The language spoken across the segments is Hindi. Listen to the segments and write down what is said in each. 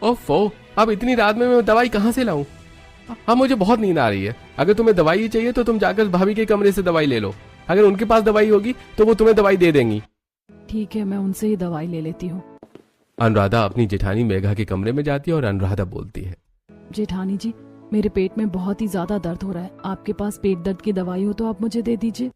ओफो, अब इतनी रात में मैं दवाई कहाँ से लाऊं? अब मुझे बहुत नींद आ रही है। अगर तुम्हें दवाई चाहिए तो तुम जाकर भाभी के कमरे से दवाई ले लो। अगर उनके पास दवाई होगी तो वो तुम्हें दवाई दे देंगी। ठीक है, मैं उनसे ही दवाई ले लेती हूँ। अनुराधा अपनी जेठानी मेघा के कमरे में जाती है और अनुराधा बोलती है, जेठानी जी, मेरे पेट में बहुत ही ज्यादा दर्द हो रहा है। आपके पास पेट दर्द की दवाई हो तो आप मुझे दे दीजिए।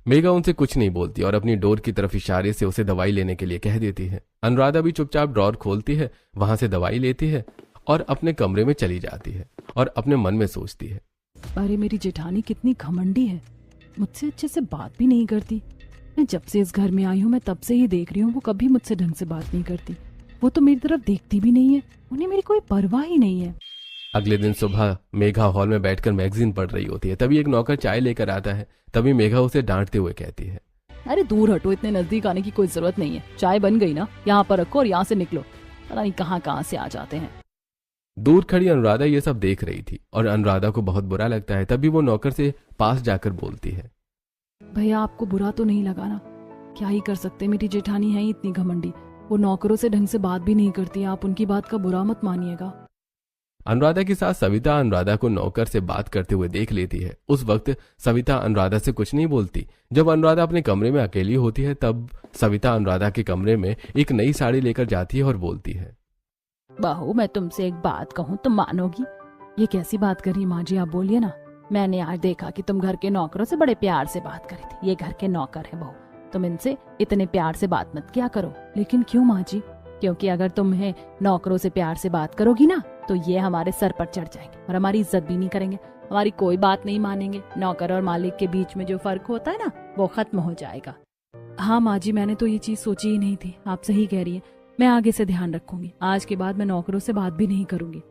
मेघा उनसे कुछ नहीं बोलती और अपनी डोर की तरफ इशारे से उसे दवाई लेने के लिए कह देती है। अनुराधा भी चुपचाप ड्रॉर खोलती है, वहां से दवाई लेती है और अपने कमरे में चली जाती है और अपने मन में सोचती है, अरे मेरी जेठानी कितनी घमंडी है, मुझसे अच्छे से बात भी नहीं करती। मैं जब से इस घर में आई हूँ मैं तब से ही देख रही हूँ वो कभी मुझसे ढंग से बात नहीं करती। वो तो मेरी तरफ देखती भी नहीं है, उन्हें मेरी कोई परवाह ही नहीं है। अगले दिन सुबह मेघा हॉल में बैठकर मैगजीन पढ़ रही होती है। तभी एक नौकर चाय लेकर आता है। तभी मेघा उसे डांटते हुए कहती है, अरे दूर हटो, इतने नजदीक आने की कोई जरूरत नहीं है। चाय बन गई ना, यहाँ पर रखो और यहाँ से निकलो। पता नहीं कहाँ से आ जाते हैं। दूर खड़ी अनुराधा ये सब देख रही थी और अनुराधा को बहुत बुरा लगता है। तभी वो नौकर से पास जाकर बोलती है, भैया आपको बुरा तो नहीं लगा ना? क्या ही कर सकते, मेरी जेठानी है ही इतनी घमंडी। वो नौकरों से ढंग से बात भी नहीं करती। आप उनकी बात का बुरा मत मानिएगा। अनुराधा की सास सविता अनुराधा को नौकर से बात करते हुए देख लेती है। उस वक्त सविता अनुराधा से कुछ नहीं बोलती। जब अनुराधा अपने कमरे में अकेली होती है तब सविता अनुराधा के कमरे में एक नई साड़ी लेकर जाती है और बोलती है, बहू मैं तुमसे एक बात कहूँ तुम मानोगी? ये कैसी बात करी माँ जी, आप बोलिए ना। मैंने आज देखा कि तुम घर के नौकरों से बड़े प्यार से बात करी थी। ये घर के नौकर है बहू, तुम इनसे इतने प्यार से बात मत किया करो। लेकिन क्यों माँ जी? क्योंकि अगर तुम्हें नौकरों से प्यार से बात करोगी ना तो ये हमारे सर पर चढ़ जाएंगे और हमारी इज्जत भी नहीं करेंगे, हमारी कोई बात नहीं मानेंगे। नौकर और मालिक के बीच में जो फर्क होता है ना वो खत्म हो जाएगा। हाँ माँ जी, मैंने तो ये चीज सोची ही नहीं थी। आप सही कह रही है, मैं आगे से ध्यान रखूंगी। आज के बाद मैं नौकरों से बात भी नहीं करूंगी।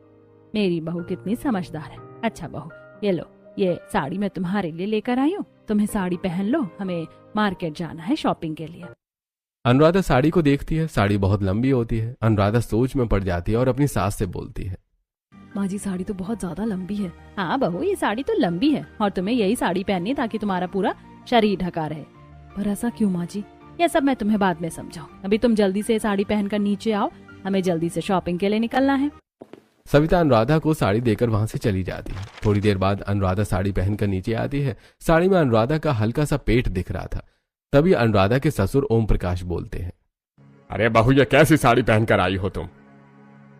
मेरी बहू कितनी समझदार है। अच्छा बहू, ये लो, ये साड़ी मैं तुम्हारे लिए लेकर आई हूँ। तुम्हें साड़ी पहन लो, हमें मार्केट जाना है शॉपिंग के लिए। अनुराधा साड़ी को देखती है। साड़ी बहुत लंबी होती है। अनुराधा सोच में पड़ जाती है और अपनी सास से बोलती है, माँ जी साड़ी तो बहुत ज्यादा लंबी है। हाँ बहू, ये साड़ी तो लंबी है और तुम्हें यही साड़ी पहननी है ताकि तुम्हारा पूरा शरीर ढका रहे। पर ऐसा क्यों माँ जी? ये सब मैं तुम्हें बाद में समझाऊं। अभी तुम जल्दी से साड़ी पहनकर नीचे आओ, हमें जल्दी से शॉपिंग के लिए निकलना है। सविता अनुराधा को साड़ी देकर वहां से चली जाती है। थोड़ी देर बाद अनुराधा साड़ी पहनकर नीचे आती है। साड़ी में अनुराधा का हल्का सा पेट दिख रहा था। तभी अनुराधा के ससुर ओम प्रकाश बोलते हैं, अरे बहू, ये कैसी साड़ी पहनकर आई हो तुम?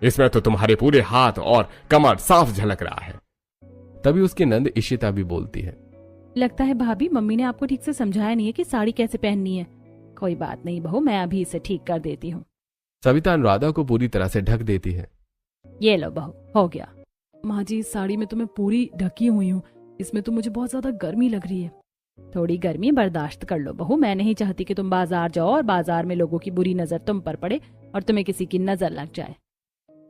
इसमें तो तुम्हारे पूरे हाथ और कमर साफ झलक रहा है। तभी उसकी नंद इशिता भी बोलती है, लगता है भाभी मम्मी ने आपको ठीक से समझाया नहीं है कि साड़ी कैसे पहननी है। कोई बात नहीं बहू, मैं अभी इसे ठीक कर देती हूँ। सविता अनुराधा को पूरी तरह से ढक देती है। ये लो बहू, हो गया। माँ जी इस साड़ी में तो मैं पूरी ढकी हुई हूँ, इसमें तो मुझे बहुत ज्यादा गर्मी लग रही है। थोड़ी गर्मी बर्दाश्त कर लो बहू। मैं नहीं चाहती कि तुम बाजार जाओ और बाजार में लोगों की बुरी नजर तुम पर पड़े और तुम्हें किसी की नजर लग जाए।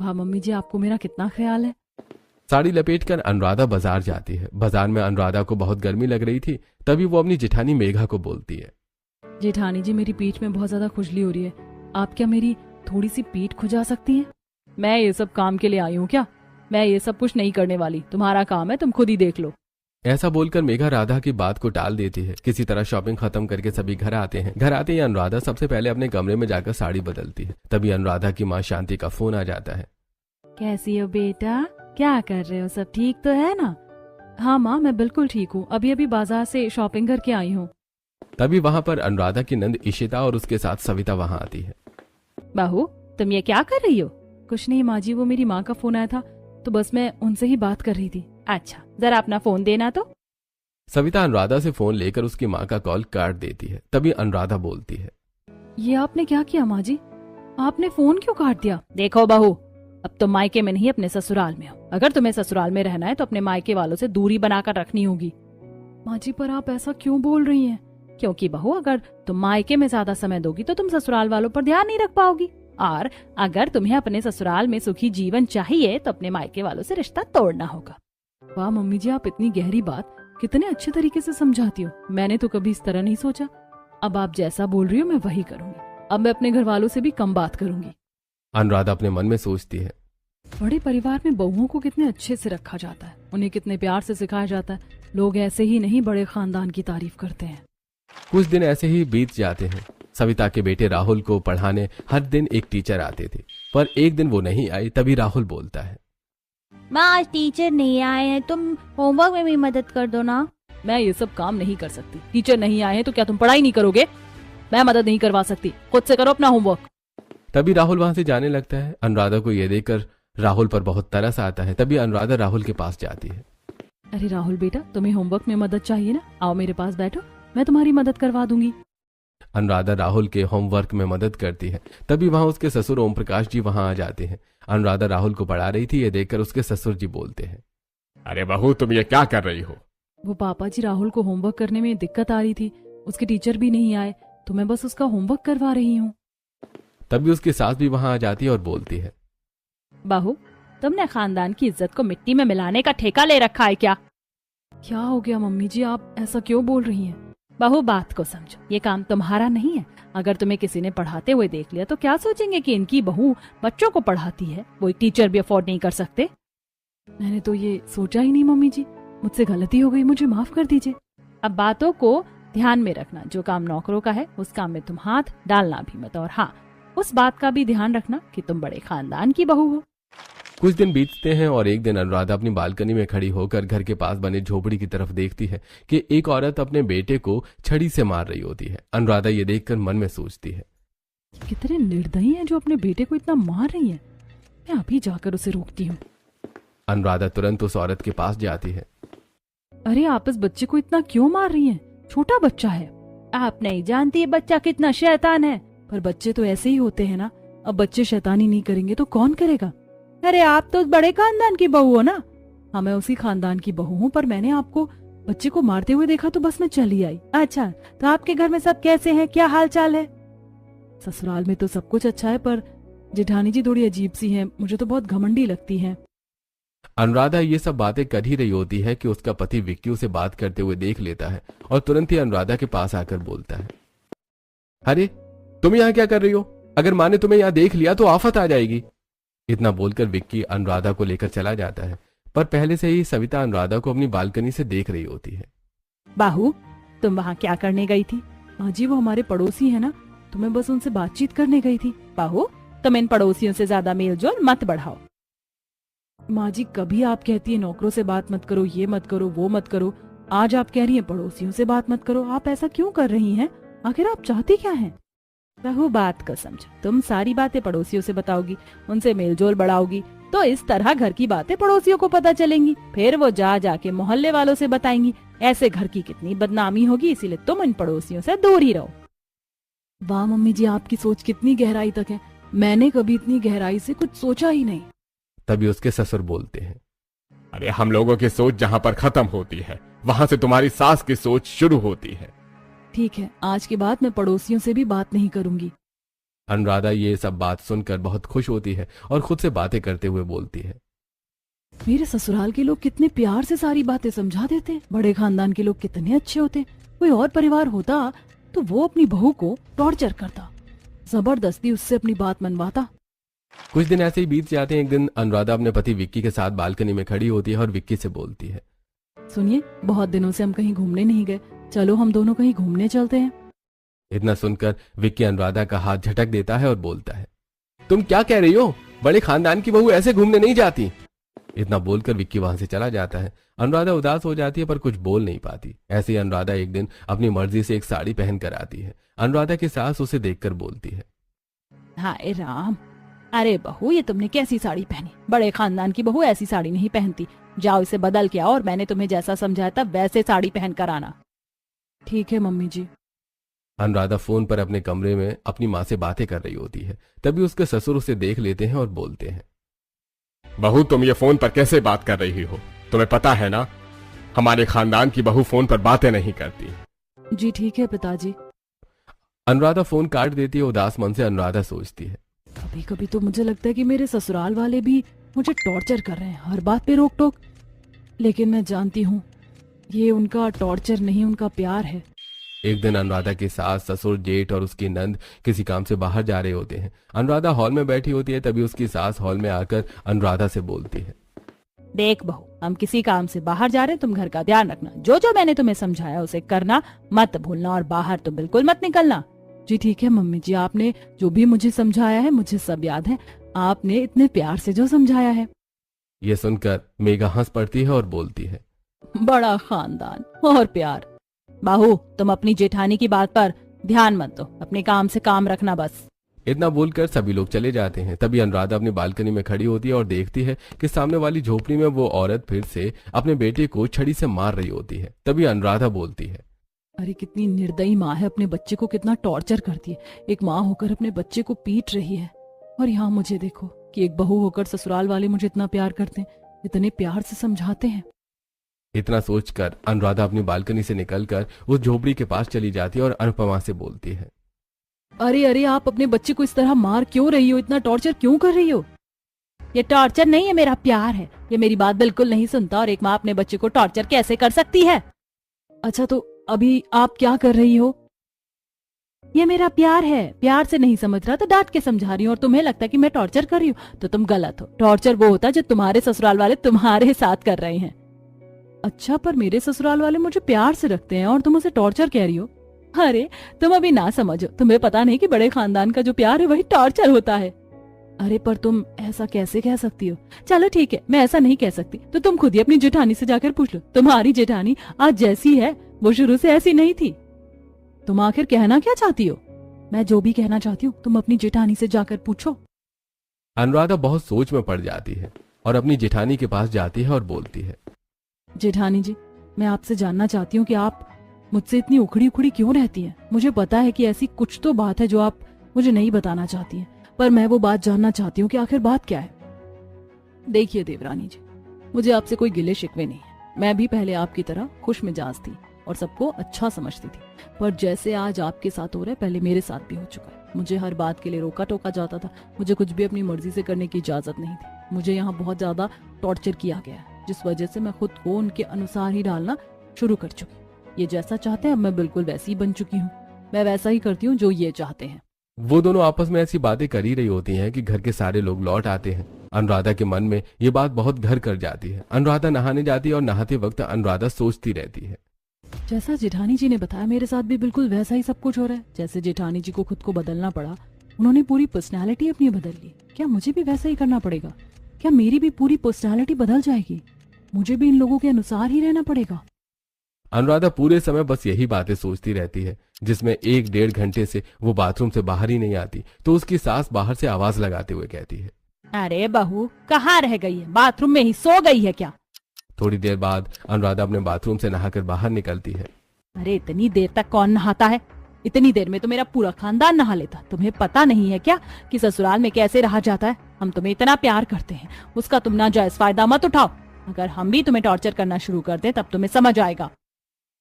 हाँ मम्मी जी, आपको मेरा कितना ख्याल है। साड़ी लपेटकर अनुराधा बाजार जाती है। बाजार में अनुराधा को बहुत गर्मी लग रही थी। तभी वो अपनी जेठानी मेघा को बोलती है, जेठानी जी मेरी पीठ में बहुत ज्यादा खुजली हो रही है, आप क्या मेरी थोड़ी सी पीठ खुजा सकती हैं? मैं ये सब काम के लिए आई हूँ क्या? मैं ये सब कुछ नहीं करने वाली, तुम्हारा काम है, तुम खुद ही देख लो। ऐसा बोलकर मेघा राधा की बात को टाल देती है। किसी तरह शॉपिंग खत्म करके सभी घर आते हैं। घर आते ही अनुराधा सबसे पहले अपने कमरे में जाकर साड़ी बदलती है। तभी अनुराधा की माँ शांति का फोन आ जाता है। कैसी हो बेटा, क्या कर रहे हो, सब ठीक तो है ना? हाँ माँ, मैं बिल्कुल ठीक हूँ, अभी अभी बाजार से शॉपिंग करके आई हूँ। तभी वहाँ पर अनुराधा की नंद इशिता और उसके साथ सविता वहाँ आती है। बहू तुम ये क्या कर रही हो? कुछ नहीं माँ जी, वो मेरी माँ का फोन आया था तो बस मैं उनसे ही बात कर रही थी। अच्छा जरा अपना फोन देना तो। सविता अनुराधा से फोन लेकर उसकी माँ का कॉल काट देती है। तभी अनुराधा बोलती है, ये आपने क्या किया माँ जी? आपने फोन क्यों काट दिया? देखो बहू, अब तुम मायके में नहीं अपने ससुराल में हो। अगर तुम्हें ससुराल में रहना है तो अपने मायके वालों से दूरी बनाकर रखनी होगी। माँ जी पर आप ऐसा क्यों बोल रही हैं? क्योंकि बहू अगर तुम मायके में ज्यादा समय दोगी तो तुम ससुराल वालों पर ध्यान नहीं रख पाओगी, और अगर तुम्हें अपने ससुराल में सुखी जीवन चाहिए तो अपने मायके वालों से रिश्ता तोड़ना होगा। वाह मम्मी जी, आप इतनी गहरी बात कितने अच्छे तरीके से समझाती हो। मैंने तो कभी इस तरह नहीं सोचा। अब आप जैसा बोल रही हो मैं वही करूंगी। अब मैं अपने घर वालों से भी कम बात करूंगी। अनुराधा अपने मन में सोचती है, बड़े परिवार में बहुओं को कितने अच्छे से रखा जाता है, उन्हें कितने प्यार से सिखाया जाता है। लोग ऐसे ही नहीं बड़े खानदान की तारीफ करते हैं। कुछ दिन ऐसे ही बीत जाते हैं। सविता के बेटे राहुल को पढ़ाने हर दिन एक टीचर आते थे। पर एक दिन वो नहीं आई। तभी राहुल बोलता है, माँ आज टीचर नहीं आए हैं, तुम होमवर्क में भी मदद कर दो ना। मैं ये सब काम नहीं कर सकती। टीचर नहीं आए हैं तो क्या तुम पढ़ाई नहीं करोगे? मैं मदद नहीं करवा सकती, खुद से करो अपना होमवर्क। तभी राहुल वहां से जाने लगता है। अनुराधा को यह देखकर राहुल पर बहुत तरस आता है। तभी अनुराधा राहुल के पास जाती है। अरे राहुल बेटा, तुम्हें होमवर्क में मदद चाहिए ना? आओ मेरे पास बैठो, मैं तुम्हारी मदद करवा दूंगी। अनुराधा राहुल के होमवर्क में मदद करती है। तभी वहां उसके ससुर ओम प्रकाश जी वहां आ जाते हैं। अनुराधा राहुल को पढ़ा रही थी, ये देखकर उसके ससुर जी बोलते हैं, अरे बहू तुम ये क्या कर रही हो? वो पापा जी राहुल को होमवर्क करने में दिक्कत आ रही थी, उसके टीचर भी नहीं आए तो मैं बस उसका होमवर्क करवा रही हूँ। तभी उसकी सास भी वहां आ जाती है और बोलती है, बहू, तुमने खानदान की इज्जत को मिट्टी में मिलाने का ठेका ले रखा है क्या? क्या हो गया मम्मी जी, आप ऐसा क्यों बोल रही हैं? बहू बात को समझो, ये काम तुम्हारा नहीं है। अगर तुम्हें किसी ने पढ़ाते हुए देख लिया तो क्या सोचेंगे कि इनकी बहू बच्चों को पढ़ाती है, वो एक टीचर भी अफोर्ड नहीं कर सकते। मैंने तो ये सोचा ही नहीं मम्मी जी, मुझसे गलती हो गई, मुझे माफ कर दीजिए। अब बातों को ध्यान में रखना, जो काम नौकरों का है उस काम में तुम हाथ डालना भी मत, और हाँ, उस बात का भी ध्यान रखना कि तुम बड़े खानदान की बहू हो। कुछ दिन बीतते हैं और एक दिन अनुराधा अपनी बालकनी में खड़ी होकर घर के पास बने झोपड़ी की तरफ देखती है कि एक औरत अपने बेटे को छड़ी से मार रही होती है। अनुराधा ये देखकर मन में सोचती है, कितने निर्दयी हैं जो अपने बेटे को इतना मार रही हैं। मैं अभी जाकर उसे रोकती हूँ। अनुराधा तुरंत उस औरत के पास जाती है। अरे आप इस बच्चे को इतना क्यों मार रही हैं? छोटा बच्चा है। आप नहीं जानती ये बच्चा कितना शैतान है। पर बच्चे तो ऐसे ही होते हैं ना, अब बच्चे शैतानी नहीं करेंगे तो कौन करेगा? अरे आप तो बड़े खानदान की बहू हो ना। हाँ मैं उसी खानदान की बहू हूँ, पर मैंने आपको बच्चे को मारते हुए देखा तो बस मैं चली आई। अच्छा, तो आपके घर में सब कैसे हैं, क्या हाल चाल है? ससुराल में तो सब कुछ अच्छा है, पर जेठानी जी थोड़ी अजीब सी हैं, मुझे तो बहुत घमंडी लगती हैं। अनुराधा ये सब बातें कर ही रही होती है कि उसका पति विक्की उसे बात करते हुए देख लेता है और तुरंत ही अनुराधा के पास आकर बोलता है, अरे तुम यहाँ क्या कर रही हो? अगर माँ ने तुम्हें यहाँ देख लिया तो आफत आ जाएगी। इतना बोलकर विक्की अनुराधा को लेकर चला जाता है, पर पहले से ही सविता अनुराधा को अपनी बालकनी से देख रही होती है। बाहू, तुम वहाँ क्या करने गई थी? माँ जी वो हमारे पड़ोसी है ना, तो मैं बस उनसे बातचीत करने गई थी। बाहू, तुम इन पड़ोसियों से ज्यादा मेलजोल मत बढ़ाओ। माँ जी कभी आप कहती है नौकरों से बात मत करो, ये मत करो, वो मत करो, आज आप कह रही हैं पड़ोसियों से बात मत करो। आप ऐसा क्यों कर रही हैं? आखिर आप चाहती क्या हैं? बहू बात को समझो, तुम सारी बातें पड़ोसियों से बताओगी, उनसे मेलजोल बढ़ाओगी, तो इस तरह घर की बातें पड़ोसियों को पता चलेंगी, फिर वो जा जाके मोहल्ले वालों से बताएंगी। ऐसे घर की कितनी बदनामी होगी, इसीलिए तुम इन पड़ोसियों से दूर ही रहो। वाह मम्मी जी, आपकी सोच कितनी गहराई तक है, मैंने कभी इतनी गहराई से कुछ सोचा ही नहीं। तभी उसके ससुर बोलते हैं, अरे हम लोगों की सोच जहां पर खत्म होती है वहां से तुम्हारी सास की सोच शुरू होती है। ठीक है, आज के बाद मैं पड़ोसियों से भी बात नहीं करूंगी। अनुराधा ये सब बात सुनकर बहुत खुश होती है और खुद से बातें करते हुए बोलती है, मेरे ससुराल के लोग कितने प्यार से सारी बातें समझा देते, बड़े खानदान के लोग कितने अच्छे होते। कोई और परिवार होता तो वो अपनी बहू को टॉर्चर करता, जबरदस्ती उससे अपनी बात मनवाता। कुछ दिन ऐसे ही बीत जाते हैं। एक दिन अनुराधा अपने पति विक्की के साथ बालकनी में खड़ी होती है और विक्की से बोलती है, सुनिए, बहुत दिनों से हम कहीं घूमने नहीं गए, चलो हम दोनों कहीं घूमने चलते हैं। इतना सुनकर विक्की अनुराधा का हाथ झटक देता है और बोलता है, तुम क्या कह रही हो? बड़े खानदान की बहू ऐसे घूमने नहीं जाती। इतना बोलकर विक्की वहां से चला जाता है। अनुराधा उदास हो जाती है पर कुछ बोल नहीं पाती। ऐसे ही अनुराधा एक दिन अपनी मर्जी से एक साड़ी पहन कर आती है। अनुराधा की सास उसे देखकर बोलती है, हाय राम, अरे बहू ये तुमने कैसी साड़ी पहनी? बड़े खानदान की बहू ऐसी साड़ी नहीं पहनती। जाओ इसे बदल के आओ और मैंने तुम्हें जैसा समझाया था वैसे साड़ी पहन कर आना। ठीक है मम्मी जी। अनुराधा फोन पर अपने कमरे में अपनी माँ से बातें कर रही होती है। तभी उसके ससुर उसे देख लेते हैं और बोलते हैं, बहू तुम ये फोन पर कैसे बात कर रही हो? तुम्हें पता है ना हमारे खानदान की बहू फोन पर बातें नहीं करती। जी ठीक है पिताजी। अनुराधा फोन काट देती है। उदास मन से अनुराधा सोचती है, कभी कभी तो मुझे लगता है कि मेरे ससुराल वाले भी मुझे टॉर्चर कर रहे हैं, हर बात पे रोक टोक। लेकिन मैं जानती हूँ ये उनका टॉर्चर नहीं, उनका प्यार है। एक दिन अनुराधा की सास, ससुर, जेठ और उसकी नंद किसी काम से बाहर जा रहे होते हैं। अनुराधा हॉल में बैठी होती है। तभी उसकी सास हॉल में आकर अनुराधा से बोलती है, देख बहू, हम किसी काम से बाहर जा रहे हैं, तुम घर का ध्यान रखना, जो जो मैंने तुम्हें समझाया उसे करना मत भूलना, और बाहर तो बिल्कुल मत निकलना। जी ठीक है मम्मी जी, आपने जो भी मुझे समझाया है मुझे सब याद है। आपने इतने प्यार से जो समझाया है। ये सुनकर मेघा हंस पड़ती है और बोलती है, बड़ा खानदान और प्यार। बहू, तुम अपनी जेठानी की बात पर ध्यान मत दो, अपने काम से काम रखना बस। इतना बोलकर सभी लोग चले जाते हैं। तभी अनुराधा अपनी बालकनी में खड़ी होती है और देखती है कि सामने वाली झोपड़ी में वो औरत फिर से अपने बेटे को छड़ी से मार रही होती है। तभी अनुराधा बोलती है, अरे कितनी निर्दयी माँ है, अपने बच्चे को कितना टॉर्चर करती है। एक माँ होकर अपने बच्चे को पीट रही है, और यहाँ मुझे देखो कि एक बहू होकर ससुराल वाले मुझे इतना प्यार करते हैं, इतने प्यार से समझाते हैं। इतना सोचकर अनुराधा अपनी बालकनी से निकलकर उस झोपड़ी के पास चली जाती है और अनुपमा से बोलती है, अरे अरे, आप अपने बच्चे को इस तरह मार क्यों रही हो, इतना टॉर्चर क्यों कर रही हो? ये टॉर्चर नहीं है, मेरा प्यार है। ये मेरी बात बिल्कुल नहीं सुनता, और एक माँ अपने बच्चे को टॉर्चर कैसे कर सकती है? अच्छा, तो अभी आप क्या कर रही हो? ये मेरा प्यार है, प्यार से नहीं समझ रहा तो डांट के समझा रही हूँ, और तुम्हें लगता है कि मैं टॉर्चर कर रही हूँ तो तुम गलत हो। टॉर्चर वो होता है जो तुम्हारे ससुराल वाले तुम्हारे साथ कर रहे हैं। अच्छा, पर मेरे ससुराल वाले मुझे प्यार से रखते हैं और तुम उसे टॉर्चर कह रही हो? अरे तुम अभी ना समझो, तुम्हें पता नहीं कि बड़े खानदान का जो प्यार है वही टॉर्चर होता है। अरे पर तुम ऐसा कैसे कह सकती हो? चलो ठीक है, मैं ऐसा नहीं कह सकती, तो तुम खुद ही अपनी जेठानी से जाकर पूछ लो। तुम्हारी जेठानी आज जैसी है वो शुरू से ऐसी नहीं थी। तुम आखिर कहना क्या चाहती हो? मैं जो भी कहना चाहती हूँ तुम अपनी जेठानी से जाकर पूछो। अनुराधा बहुत सोच में पड़ जाती है और अपनी जेठानी के पास जाती है और बोलती है, जेठानी जी, मैं आपसे जानना चाहती हूँ कि आप मुझसे इतनी उखड़ी उखड़ी क्यों रहती हैं? मुझे पता है कि ऐसी कुछ तो बात है जो आप मुझे नहीं बताना चाहती हैं, पर मैं वो बात जानना चाहती हूँ कि आखिर बात क्या है। देखिए देवरानी जी, मुझे आपसे कोई गिले शिकवे नहीं है। मैं भी पहले आपकी तरह खुश मिजाज थी और सबको अच्छा समझती थी, पर जैसे आज आपके साथ हो रहा है पहले मेरे साथ भी हो चुका है। मुझे हर बात के लिए रोका टोका जाता था, मुझे कुछ भी अपनी मर्जी से करने की इजाजत नहीं थी। मुझे यहाँ बहुत ज्यादा टॉर्चर किया गया है, जिस वजह से मैं खुद को उनके अनुसार ही डालना शुरू कर चुकी। ये जैसा चाहते हैं अब मैं बिल्कुल वैसी ही बन चुकी हूँ। मैं वैसा ही करती हूँ जो ये चाहते हैं। वो दोनों आपस में ऐसी बातें कर ही रही होती हैं कि घर के सारे लोग लौट आते हैं। अनुराधा के मन में ये बात बहुत घर कर जाती है। अनुराधा नहाने जाती है और नहाते वक्त अनुराधा सोचती रहती है, जैसा जेठानी जी ने बताया मेरे साथ भी बिल्कुल वैसा ही सब कुछ हो रहा है। जैसे जेठानी जी को खुद को बदलना पड़ा, उन्होंने पूरी पर्सनैलिटी अपनी बदल ली। क्या मुझे भी वैसा ही करना पड़ेगा? क्या मेरी भी पूरी पर्सनैलिटी बदल जाएगी? मुझे भी इन लोगों के अनुसार ही रहना पड़ेगा? अनुराधा पूरे समय बस यही बातें सोचती रहती है, जिसमें 1-1.5 घंटे से वो बाथरूम से बाहर ही नहीं आती। तो उसकी सास बाहर से आवाज लगाते हुए कहती है, अरे बहू, कहाँ रह गई है? बाथरूम में ही सो गई है क्या? थोड़ी देर बाद अनुराधा अपने बाथरूम से नहाकर बाहर निकलती है। अरे इतनी देर तक कौन नहाता है? इतनी देर में तो मेरा पूरा खानदान नहा लेता। तुम्हें पता नहीं है क्या कि ससुराल में कैसे रहा जाता है? हम तुम्हें इतना प्यार करते हैं, उसका तुम नाजायज फायदा मत उठाओ। अगर हम भी तुम्हें टॉर्चर करना शुरू कर दें तब तुम्हें समझ आएगा।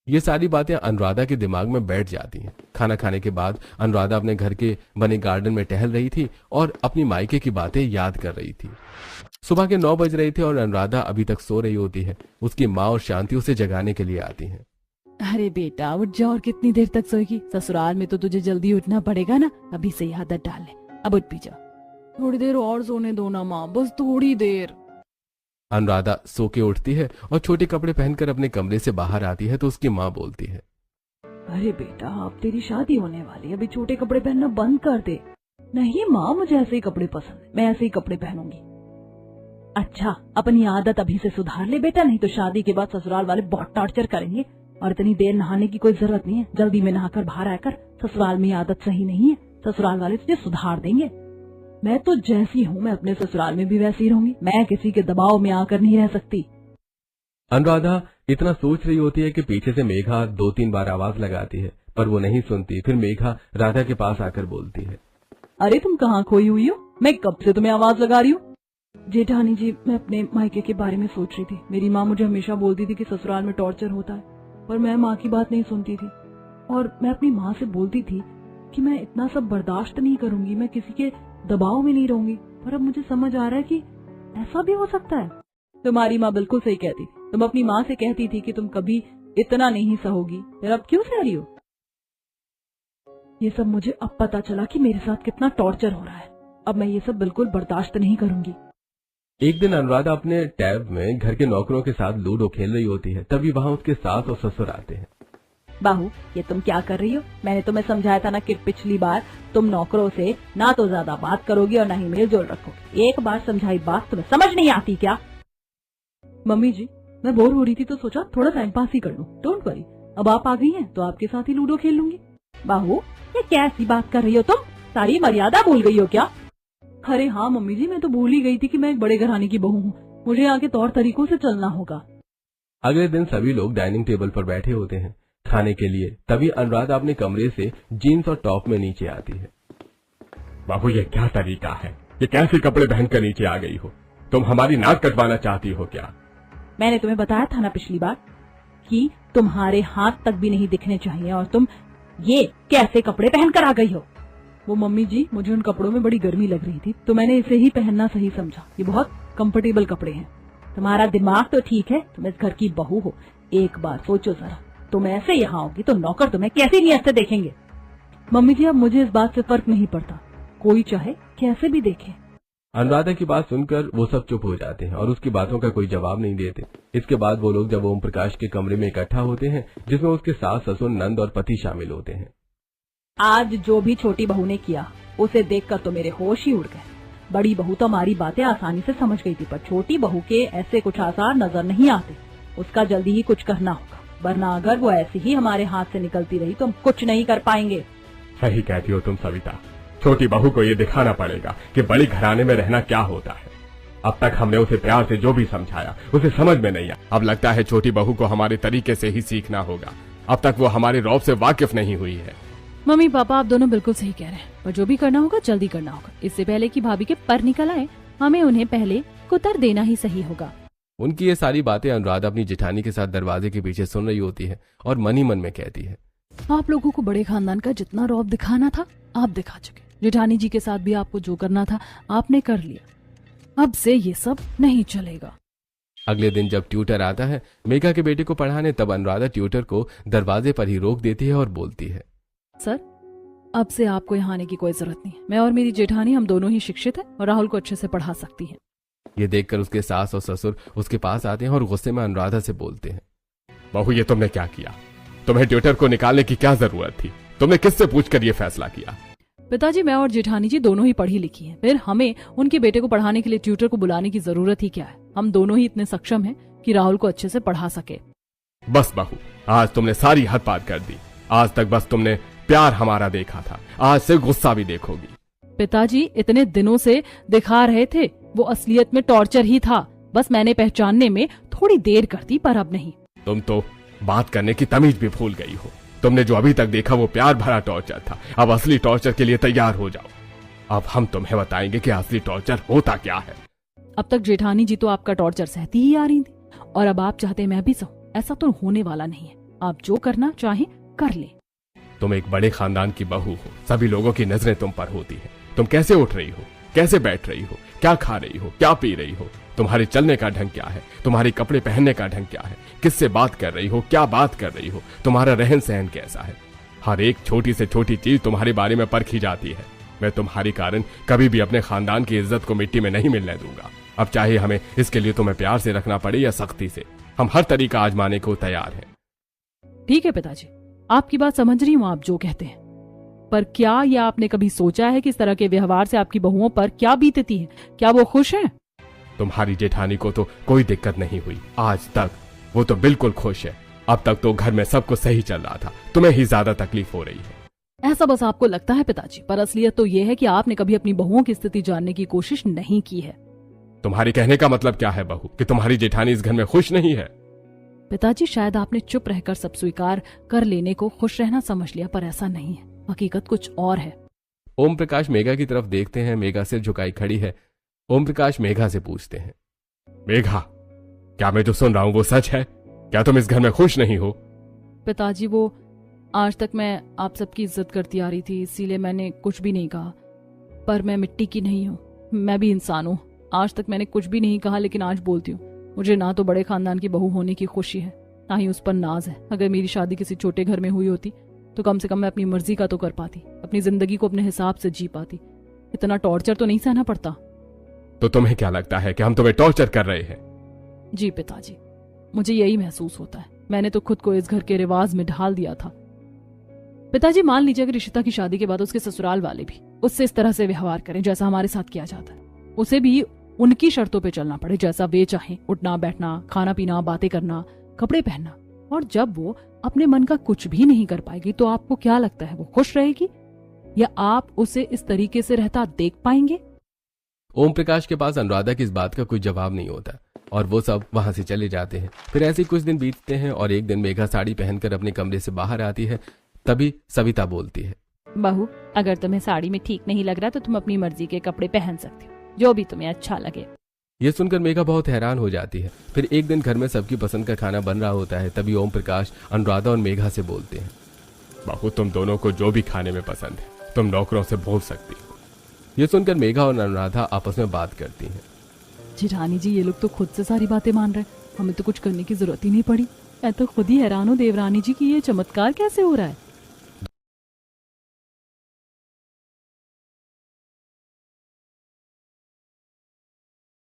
ये सारी बातें अनुराधा के दिमाग में बैठ जाती हैं। खाना खाने के बाद अनुराधा अपने घर के बने गार्डन में टहल रही थी और अपनी मायके की बातें याद कर रही थी। सुबह के 9 बज रहे थे और अनुराधा अभी तक सो रही होती है। उसकी माँ और शांति उसे जगाने के लिए आती हैं। अरे बेटा उठ जा, और कितनी देर तक सोएगी? ससुराल में तो तुझे जल्दी उठना पड़ेगा ना, अभी से ही आदत डाल ले। अब उठ भी जा। थोड़ी देर और सोने दो ना माँ, बस थोड़ी देर। अनुराधा सो के उठती है और छोटे कपड़े पहनकर अपने कमरे से बाहर आती है तो उसकी माँ बोलती है, अरे बेटा अब तेरी शादी होने वाली है, अभी छोटे कपड़े पहनना बंद कर दे। नहीं माँ, मुझे ऐसे ही कपड़े पसंद है, मैं ऐसे ही कपड़े पहनूंगी। अच्छा, अपनी आदत अभी से सुधार ले बेटा, नहीं तो शादी के बाद ससुराल वाले बहुत टॉर्चर करेंगे। और इतनी देर नहाने की कोई जरूरत नहीं है, जल्दी में नहाकर बाहर आकर। ससुराल में आदत सही नहीं है, ससुराल वाले तुझे सुधार देंगे। मैं तो जैसी हूँ मैं अपने ससुराल में भी वैसी रहूंगी, मैं किसी के दबाव में आकर नहीं रह सकती। अनुराधा इतना सोच रही होती है कि पीछे से मेघा 2-3 बार आवाज लगाती है, पर वो नहीं सुनती। फिर मेघा राधा के पास आकर बोलती है, अरे तुम कहाँ खोई हुई हो? मैं कब से तुम्हें आवाज लगा रही हूँ। जेठानी जी, मैं अपने मायके के बारे में सोच रही थी। मेरी माँ मुझे हमेशा बोलती थी कि ससुराल में टॉर्चर होता है, पर मैं माँ की बात नहीं सुनती थी। और मैं अपनी माँ से बोलती थी कि मैं इतना सब बर्दाश्त नहीं करूंगी, मैं किसी के दबाव में नहीं रहूंगी। पर अब मुझे समझ आ रहा है कि ऐसा भी हो सकता है। तुम्हारी माँ बिल्कुल सही कहती थी। तुम अपनी माँ से कहती थी कि तुम कभी इतना नहीं सहोगी, फिर अब क्यों सह रही हो? ये सब मुझे अब पता चला कि मेरे साथ कितना टॉर्चर हो रहा है। अब मैं ये सब बिल्कुल बर्दाश्त नहीं करूंगी। एक दिन अनुराधा अपने टैब में घर के नौकरों के साथ लूडो खेल रही होती है। तभी वहां उसके सास और ससुर आते हैं। बाहू, ये तुम क्या कर रही हो? मैंने तुम्हें समझाया था ना कि पिछली बार तुम नौकरों से ना तो ज्यादा बात करोगी और ना ही मेल जोल रखोगी। एक बार समझाई बात तुम्हें समझ नहीं आती क्या? मम्मी जी, मैं बोर हो रही थी तो सोचा थोड़ा टाइम पास ही कर लूं। डोंट वरी, अब आप आ गई हैं तो आपके साथ ही लूडो खेल लूंगी। बाहू, ये कैसी बात कर रही हो तुम? सारी मर्यादा भूल गई हो क्या? अरे हाँ मम्मी जी, मैं तो भूल ही गई थी कि मैं एक बड़े घराने की बहू हूँ। मुझे यहाँ के तौर तरीकों से चलना होगा। अगले दिन सभी लोग डाइनिंग टेबल पर बैठे होते हैं खाने के लिए। तभी अनुराधा अपने कमरे से जीन्स और टॉप में नीचे आती है। बाबू, ये क्या तरीका है? ये कैसे कपड़े पहनकर नीचे आ गई हो? तुम हमारी नाक कटवाना चाहती हो क्या? मैंने तुम्हें बताया था ना पिछली बार कि तुम्हारे हाथ तक भी नहीं दिखने चाहिए, और तुम ये कैसे कपड़े पहनकर आ गई हो? वो मम्मी जी, मुझे उन कपड़ों में बड़ी गर्मी लग रही थी तो मैंने इसे ही पहनना सही समझा। ये बहुत कंफर्टेबल कपड़े हैं। तुम्हारा दिमाग तो ठीक है, तुम इस घर की बहू हो। एक बार सोचो जरा, तुम ऐसे यहाँ होगी तो नौकर तुम्हें कैसी नियत से देखेंगे? मम्मी जी, अब मुझे इस बात से फर्क नहीं पड़ता, कोई चाहे कैसे भी देखे। अनुराधा की बात सुनकर वो सब चुप हो जाते हैं और उसकी बातों का कोई जवाब नहीं देते। इसके बाद वो लोग जब ओम प्रकाश के कमरे में इकट्ठा होते हैं, जिसमें उसके सास, ससुर, नंद और पति शामिल होते हैं। आज जो भी छोटी बहू ने किया उसे देखकर तो मेरे होश ही उड़ गए। बड़ी बहू तो हमारी बातें आसानी से समझ गई थी, पर छोटी बहू के ऐसे कुछ आसार नजर नहीं आते। उसका जल्दी ही कुछ करना होगा, वरना अगर वो ऐसे ही हमारे हाथ से निकलती रही तो हम कुछ नहीं कर पाएंगे। सही कहती हो तुम सविता। छोटी बहू को ये दिखाना पड़ेगा कि बड़ी घराने में रहना क्या होता है। अब तक हमने उसे प्यार से जो भी समझाया उसे समझ में नहीं आया। अब लगता है छोटी बहू को हमारे तरीके से ही सीखना होगा। अब तक वो हमारे रौब से वाकिफ नहीं हुई है। मम्मी पापा, आप दोनों बिल्कुल सही कह रहे हैं, पर जो भी करना होगा जल्दी करना होगा। इससे पहले कि भाभी के पर निकल आए, हमें उन्हें पहले कुतर देना ही सही होगा। उनकी ये सारी बातें अनुराधा अपनी जेठानी के साथ दरवाजे के पीछे सुन रही होती है और मन ही मन में कहती है, आप लोगों को बड़े खानदान का जितना रौब दिखाना था आप दिखा चुके। जेठानी जी के साथ भी आपको जो करना था आपने कर लिया। अब से ये सब नहीं चलेगा। अगले दिन जब ट्यूटर आता है मेघा के बेटे को पढ़ाने, तब अनुराधा ट्यूटर को दरवाजे पर ही रोक देती है और बोलती है, सर, अब से आपको यहाँ आने की कोई जरूरत नहीं है। मैं और मेरी जेठानी हम दोनों ही शिक्षित हैं और राहुल को अच्छे से पढ़ा सकती हैं। ये देखकर उसके सास और ससुर उसके पास आते हैं और गुस्से में अनुराधा से बोलते हैं, बहू, ये तुमने क्या किया? तुम्हें ट्यूटर को निकालने की क्या जरूरत थी? तुमने किससे पूछकर ये फैसला किया? पिताजी, मैं और जेठानी जी दोनों ही पढ़ी लिखी हैं, फिर हमें उनके बेटे को पढ़ाने के लिए ट्यूटर को बुलाने की जरूरत ही क्या है? हम दोनों ही इतने सक्षम हैं कि राहुल को अच्छे से पढ़ा सके। बस बहू, आज तुमने सारी हद पार कर दी। आज तक बस तुमने प्यार हमारा देखा था, आज से गुस्सा भी देखोगी। पिताजी, इतने दिनों से दिखा रहे थे, वो असलियत में टॉर्चर ही था। बस मैंने पहचानने में थोड़ी देर कर दी, पर अब नहीं। तुम तो बात करने की तमीज भी भूल गई हो। तुमने जो अभी तक देखा वो प्यार भरा टॉर्चर था। अब असली टॉर्चर के लिए तैयार हो जाओ। अब हम तुम्हें बताएंगे कि असली टॉर्चर होता क्या है। अब तक जेठानी जी तो आपका टॉर्चर सहती ही आ रही थी, और अब आप चाहते मैं भी सहूं। ऐसा तो होने वाला नहीं है। आप जो करना चाहें कर ले। तुम एक बड़े खानदान की बहू हो, सभी लोगों की नजरें तुम पर होती हैं। तुम कैसे उठ रही हो, कैसे बैठ रही हो, क्या खा रही हो, क्या पी रही हो, तुम्हारे चलने का ढंग क्या है, तुम्हारे कपड़े पहनने का ढंग क्या है, किससे बात कर रही हो, क्या बात कर रही हो, तुम्हारा रहन सहन कैसा है, हर एक छोटी से छोटी चीज तुम्हारे बारे में परखी जाती है। मैं तुम्हारी कारण कभी भी अपने खानदान की इज्जत को मिट्टी में नहीं मिलने दूंगा। अब चाहे हमें इसके लिए तुम्हें प्यार से रखना पड़े या सख्ती से, हम हर तरीका आजमाने को तैयार हैं। ठीक है पिताजी, आपकी बात समझ रही हूँ आप जो कहते हैं, पर क्या यह आपने कभी सोचा है कि इस तरह के व्यवहार से आपकी बहुओं पर क्या बीतती है? क्या वो खुश हैं? तुम्हारी जेठानी को तो कोई दिक्कत नहीं हुई आज तक, वो तो बिल्कुल खुश है। अब तक तो घर में सब कुछ सही चल रहा था, तुम्हें ही ज्यादा तकलीफ हो रही है। ऐसा बस आपको लगता है पिताजी, पर असलियत तो यह है कि आपने कभी अपनी बहुओं की स्थिति जानने की कोशिश नहीं की है। तुम्हारी कहने का मतलब क्या है बहू, कि तुम्हारी जेठानी इस घर में खुश नहीं है? पिताजी, शायद आपने चुप रहकर सब स्वीकार कर लेने को खुश रहना समझ लिया, पर ऐसा नहीं है। हकीकत कुछ और है। ओम प्रकाश मेघा की तरफ देखते हैं। मेघा सिर झुकाई खड़ी है। ओम प्रकाश मेघा से पूछते हैं, मेघा, क्या मैं जो सुन रहा हूँ वो सच है? क्या तुम इस घर में खुश नहीं हो? पिताजी, वो आज तक मैं आप सबकी इज्जत करती आ रही थी, इसीलिए मैंने कुछ भी नहीं कहा। पर मैं मिट्टी की नहीं हूँ, मैं भी इंसान हूँ। आज तक मैंने कुछ भी नहीं कहा, लेकिन आज बोलती हूँ। मुझे ना तो बड़े खानदान की बहू होने की खुशी है, ना ही उस पर नाज है। अगर मेरी शादी किसी छोटे घर में हुई होती तो कम से कम मैं अपनी मर्जी का तो कर पाती, अपनी जिंदगी को अपने हिसाब से जी पाती। इतना टॉर्चर तो नहीं सहना पड़ता। तो तुम्हें क्या लगता है कि हम तुम्हें टॉर्चर कर रहे हैं? जी पिताजी, मुझे यही महसूस होता है। मैंने तो खुद को इस घर के रिवाज में ढाल दिया था, पिताजी, मान लीजिए अगर ऋषिता की शादी के बाद उसके ससुराल वाले भी उससे इस तरह से व्यवहार करें जैसा हमारे साथ किया जाता है, उसे भी उनकी शर्तों पे चलना पड़े, जैसा वे चाहें, उठना बैठना, खाना पीना, बातें करना, कपड़े पहनना, और जब वो अपने मन का कुछ भी नहीं कर पाएगी तो आपको क्या लगता है वो खुश रहेगी या आप उसे इस तरीके से रहता देख पाएंगे? ओम प्रकाश के पास अनुराधा की इस बात का कोई जवाब नहीं होता और वो सब वहां से चले जाते हैं। फिर ऐसे ही कुछ दिन बीतते हैं और एक दिन मेघा साड़ी पहनकर अपने कमरे से बाहर आती है। तभी सविता बोलती है, बहू, अगर तुम्हें साड़ी में ठीक नहीं लग रहा तो तुम अपनी मर्जी के कपड़े पहन सकती हो, जो भी तुम्हें अच्छा लगे। ये सुनकर मेघा बहुत हैरान हो जाती है। फिर एक दिन घर में सबकी पसंद का खाना बन रहा होता है। तभी ओम प्रकाश अनुराधा और मेघा से बोलते हैं, बहू, तुम दोनों को जो भी खाने में पसंद है तुम नौकरों से बोल सकती हो। ये सुनकर मेघा और अनुराधा आपस में बात करती हैं। जी रानी जी, ये लोग तो खुद से सारी बातें मान रहे हैं, हमें तो कुछ करने की जरूरत ही नहीं पड़ी। मैं तो खुद ही हैरान हूँ देवरानी जी की ये चमत्कार कैसे हो रहा है।